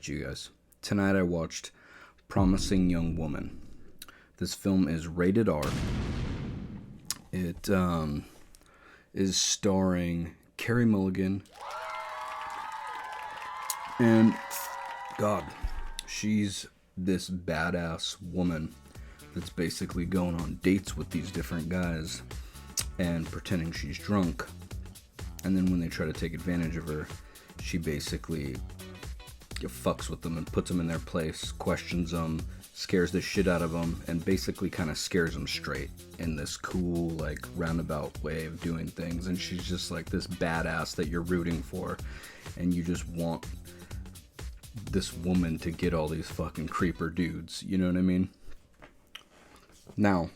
Alright, you guys. Tonight I watched Promising Young Woman. This film is rated R. It is starring Carey Mulligan. And, God, she's this badass woman that's basically going on dates with these different guys and pretending she's drunk. And then when they try to take advantage of her, she basically fucks with them and puts them in their place, questions them, scares the shit out of them, and basically kind of scares them straight in this cool, like, roundabout way of doing things. And she's just like this badass that you're rooting for, and you just want this woman to get all these fucking creeper dudes, you know what I mean? Now,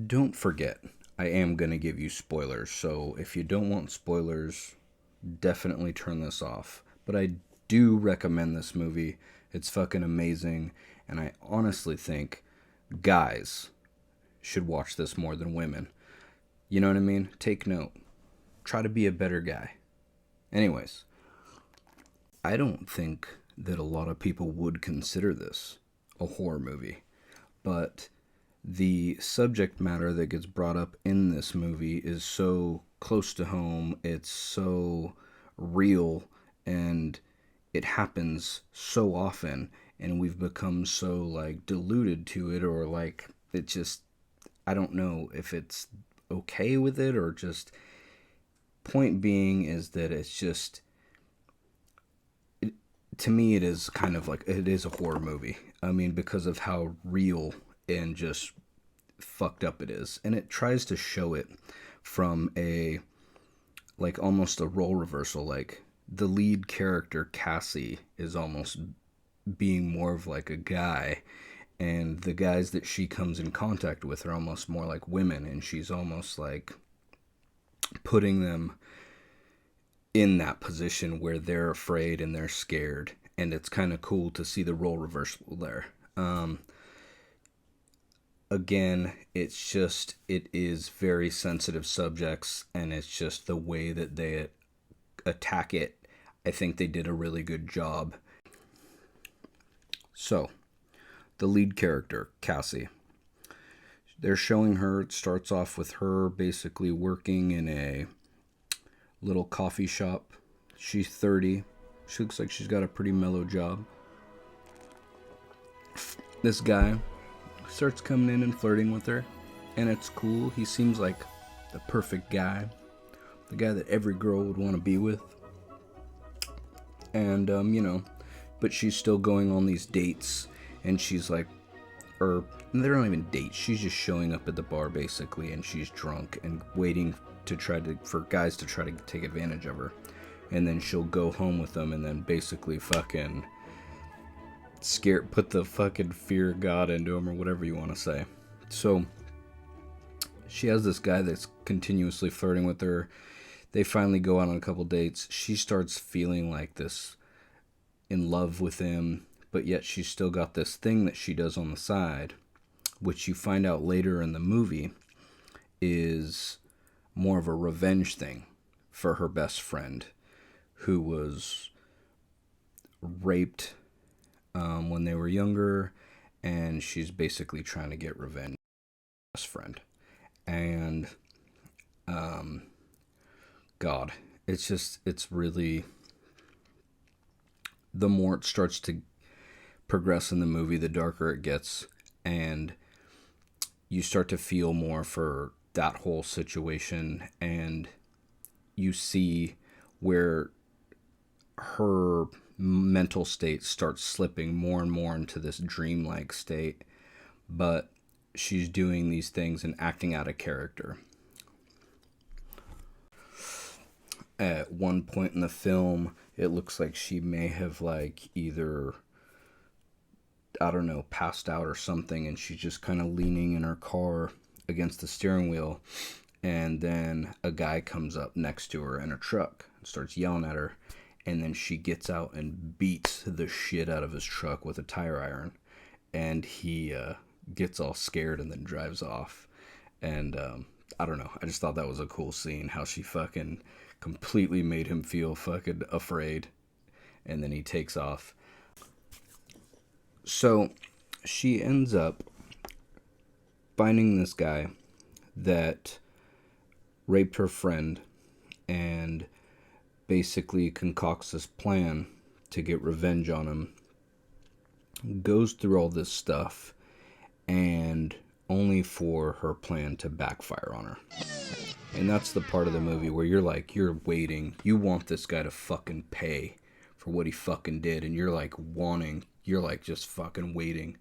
don't forget, I am going to give you spoilers, so if you don't want spoilers, definitely turn this off. But I do recommend this movie. It's fucking amazing, and I honestly think guys should watch this more than women. You know what I mean? Take note. Try to be a better guy. Anyways, I don't think that a lot of people would consider this a horror movie, but the subject matter that gets brought up in this movie is so close to home, it's so real, and it happens so often, and we've become so, like, deluded to it, or, like, it just, I don't know if it's okay with it, or just, point being is that it's just, to me, it is kind of like, it is a horror movie. I mean, because of how real and just fucked up it is. And it tries to show it from a, like, almost a role reversal. Like, the lead character, Cassie, is almost being more of like a guy, and the guys that she comes in contact with are almost more like women, and she's almost like putting them in that position where they're afraid and they're scared, and it's kind of cool to see the role reversal there. Again, it is very sensitive subjects, and it's just the way that they attack it. I think they did a really good job. So, the lead character, Cassie, they're showing her, it starts off with her basically working in a little coffee shop. She's 30. She looks like she's got a pretty mellow job. This guy starts coming in and flirting with her, and it's cool. He seems like the perfect guy, the guy that every girl would want to be with. And but she's still going on these dates, and she's like, or they're not even dates, she's just showing up at the bar basically, and she's drunk and waiting for guys to try to take advantage of her, and then she'll go home with them, and then basically fucking put the fucking fear of God into him, or whatever you want to say. So she has this guy that's continuously flirting with her. They finally go out on a couple dates. She starts feeling like this, in love with him, but yet she's still got this thing that she does on the side, which you find out later in the movie is more of a revenge thing for her best friend, who was raped when they were younger, and she's basically trying to get revenge on her best friend. And God, it's really, the more it starts to progress in the movie, the darker it gets, and you start to feel more for that whole situation, and you see where her mental state starts slipping more and more into this dreamlike state, but she's doing these things and acting out of character. At one point in the film, it looks like she may have, like, either, I don't know, passed out or something, and she's just kind of leaning in her car against the steering wheel, and then a guy comes up next to her in a truck and starts yelling at her, and then she gets out and beats the shit out of his truck with a tire iron, and he gets all scared and then drives off. And I don't know, I just thought that was a cool scene, how she fucking completely made him feel fucking afraid, and then he takes off. So she ends up finding this guy that raped her friend and basically concocts this plan to get revenge on him. Goes through all this stuff, and only for her plan to backfire on her. And that's the part of the movie where you're like, you're waiting. You want this guy to fucking pay for what he fucking did. And you're like you're like just fucking waiting.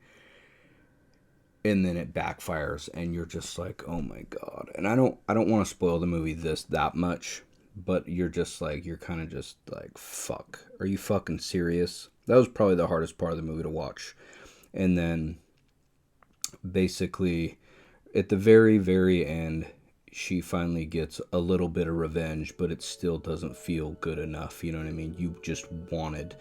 And then it backfires and you're just like, oh my God. And I don't want to spoil the movie that much. But you're just like, you're kind of just like, fuck. Are you fucking serious? That was probably the hardest part of the movie to watch. And then basically at the very, very end, she finally gets a little bit of revenge, but it still doesn't feel good enough. You know what I mean? You just wanted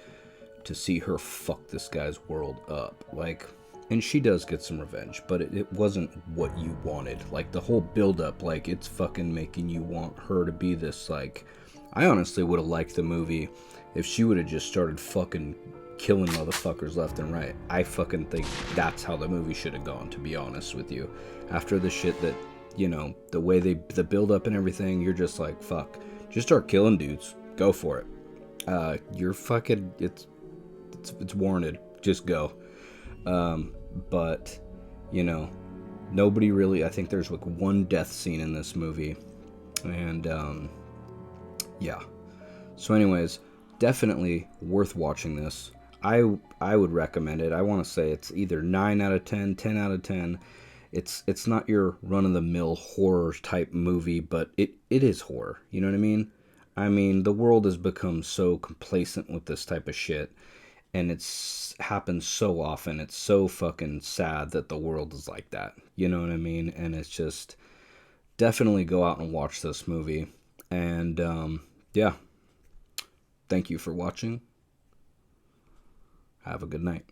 to see her fuck this guy's world up. Like, and she does get some revenge, but it wasn't what you wanted. Like, the whole build-up, like, it's fucking making you want her to be this, like... I honestly would have liked the movie if she would have just started fucking killing motherfuckers left and right. I fucking think that's how the movie should have gone, to be honest with you. After the shit that, you know, the way the build-up and everything, you're just like, fuck. Just start killing dudes. Go for it. You're fucking... It's warranted. Just go. But, you know, nobody really... I think there's like one death scene in this movie. And, yeah. So anyways, definitely worth watching this. I would recommend it. I want to say it's either 9 out of 10, 10 out of 10. It's not your run-of-the-mill horror type movie, but it is horror. You know what I mean? I mean, the world has become so complacent with this type of shit. And it's happens so often. It's so fucking sad that the world is like that. You know what I mean? And it's just... Definitely go out and watch this movie. And, yeah. Thank you for watching. Have a good night.